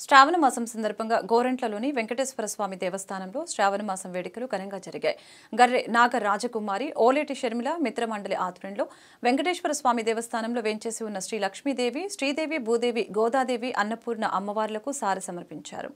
శ్రావణ మాసం సందర్భంగా గోరంట్లలోని వెంకటేశ్వర స్వామి దేవస్థానంలో శ్రావణ మాసం వేడుకలు ఘనంగా జరిగాయి. గర్రె నాగ రాజకుమారి ఓలేటి షర్మిల మిత్రమండలి ఆధ్వర్యంలో వెంకటేశ్వర స్వామి దేవస్థానంలో వేంచేసి ఉన్న శ్రీ లక్ష్మీదేవి, శ్రీదేవి, భూదేవి, గోదాదేవి, అన్నపూర్ణ అమ్మవార్లకు సారె సమర్పించారు.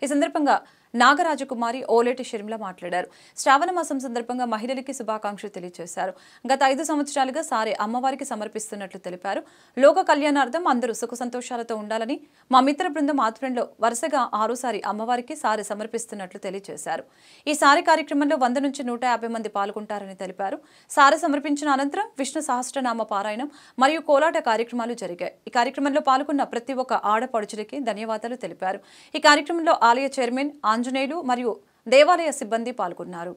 ఈ సందర్భంగా నాగరాజకుమారి ఓలేటి షర్మిల మాట్లాడారు. శ్రావణ మాసం సందర్భంగా మహిళలకి శుభాకాంక్షలు తెలియజేశారు. గత 5 సంవత్సరాలుగా సారె అమ్మవారికి సమర్పిస్తున్నట్లు తెలిపారు. లోక కళ్యాణార్థం అందరూ సుఖ సంతోషాలతో ఉండాలని మా మిత్ర బృందం ఆధ్వర్యంలో వరుసగా 6సారి అమ్మవారికి సారె సమర్పిస్తున్నట్లు తెలియజేశారు. ఈ సారె కార్యక్రమంలో 100 నుంచి 150 మంది పాల్గొంటారని తెలిపారు. సారె సమర్పించిన అనంతరం విష్ణు సహస్రనామ పారాయణం మరియు కోలాట కార్యక్రమాలు జరిగాయి. ఈ కార్యక్రమంలో పాల్గొన్న ప్రతి ఒక్క ఆడపడుచులకి ధన్యవాదాలు తెలిపారు. ఈ కార్యక్రమంలో ఆలయ చైర్మన్ ఆంజనేయులు మరియు దేవాలయ సిబ్బంది పాల్గొన్నారు.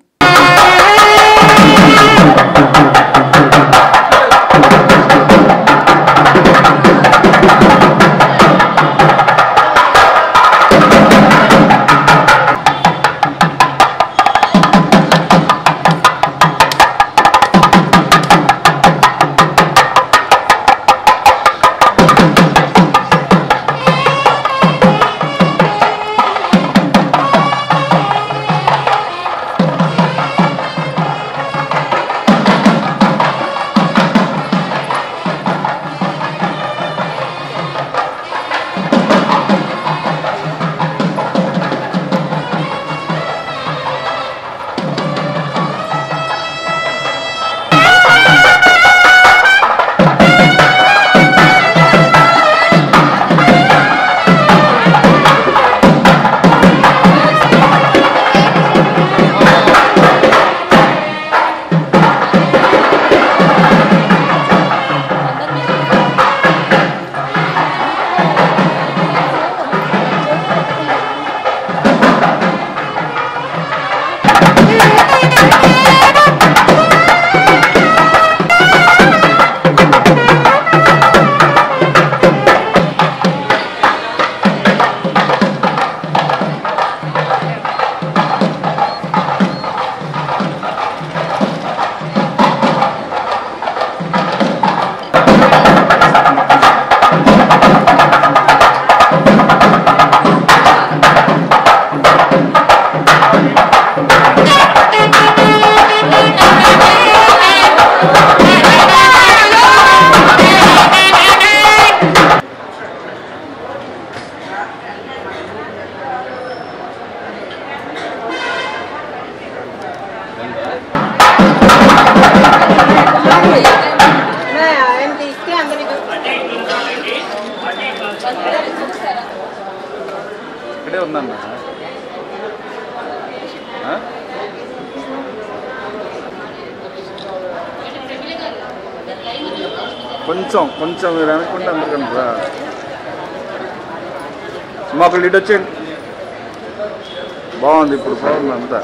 కొంచెం మీరు అనుకుంటే అందరికన్నా మాకు లీడ్ వచ్చేయండి. బాగుంది, ఇప్పుడు బాగుంది అంతా.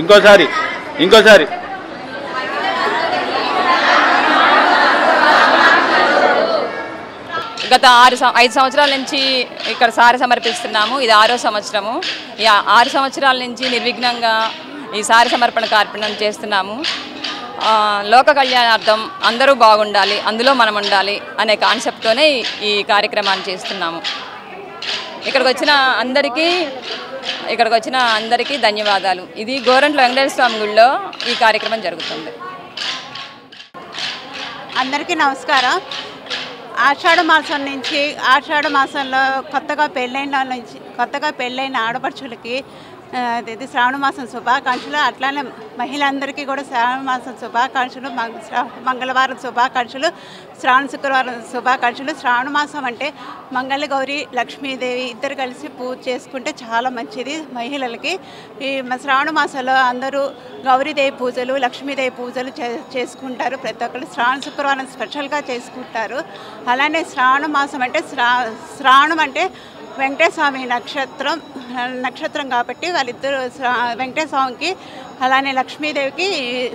ఇంకోసారి గత 5 సంవత్సరాల నుంచి ఇక్కడ సారి సమర్పిస్తున్నాము. ఇది 6వ సంవత్సరము. ఈ 6 సంవత్సరాల నుంచి నిర్విఘ్నంగా ఈ సారి సమర్పణ కార్యక్రమం చేస్తున్నాము. లోక కళ్యాణార్థం అందరూ బాగుండాలి, అందులో మనం ఉండాలి అనే కాన్సెప్ట్తోనే ఈ కార్యక్రమాన్ని చేస్తున్నాము. ఇక్కడికి వచ్చిన అందరికీ ధన్యవాదాలు. ఇది గోరంట్ల వెంకటేశ్వర స్వామి గుడిలో ఈ కార్యక్రమం జరుగుతుంది. అందరికీ నమస్కారం. ఆషాఢ మాసంలో కొత్తగా పెళ్ళైన ఆడపడుచులకి ఇది శ్రావణ మాసం శుభాకాంక్షలు. అట్లానే మహిళలందరికీ కూడా శ్రావణ మాసం శుభాకాంక్షలు, మంగళవారం శుభాకాంక్షలు, శ్రావణ శుక్రవారం శుభాకాంక్షలు. శ్రావణ మాసం అంటే మంగళ గౌరి లక్ష్మీదేవి ఇద్దరు కలిసి పూజ చేసుకుంటే చాలా మంచిది మహిళలకి. ఈ శ్రావణ మాసంలో అందరూ గౌరీదేవి పూజలు, లక్ష్మీదేవి పూజలు చేసుకుంటారు. ప్రతి ఒక్కరు శ్రావణ శుక్రవారం స్పెషల్గా చేసుకుంటారు. అలానే శ్రావణ మాసం అంటే శ్రావణం అంటే వెంకటేశ్వర స్వామి నక్షత్రం కాబట్టి వాళ్ళిద్దరు వెంకటేశ్వర స్వామికి అలానే లక్ష్మీదేవికి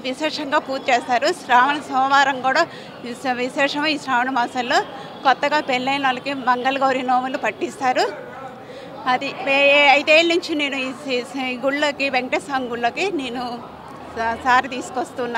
విశేషంగా పూజ చేస్తారు. శ్రావణ సోమవారం కూడా విశేషం. ఈ శ్రావణ మాసంలో కొత్తగా పెళ్ళైన వాళ్ళకి మంగళగౌరి నోములు పట్టిస్తారు. అది 5 ఏళ్ళ నుంచి నేను ఈ గుళ్ళకి వెంకటేశ్వర స్వామి గుళ్ళకి నేను సారి తీసుకొస్తున్నాను.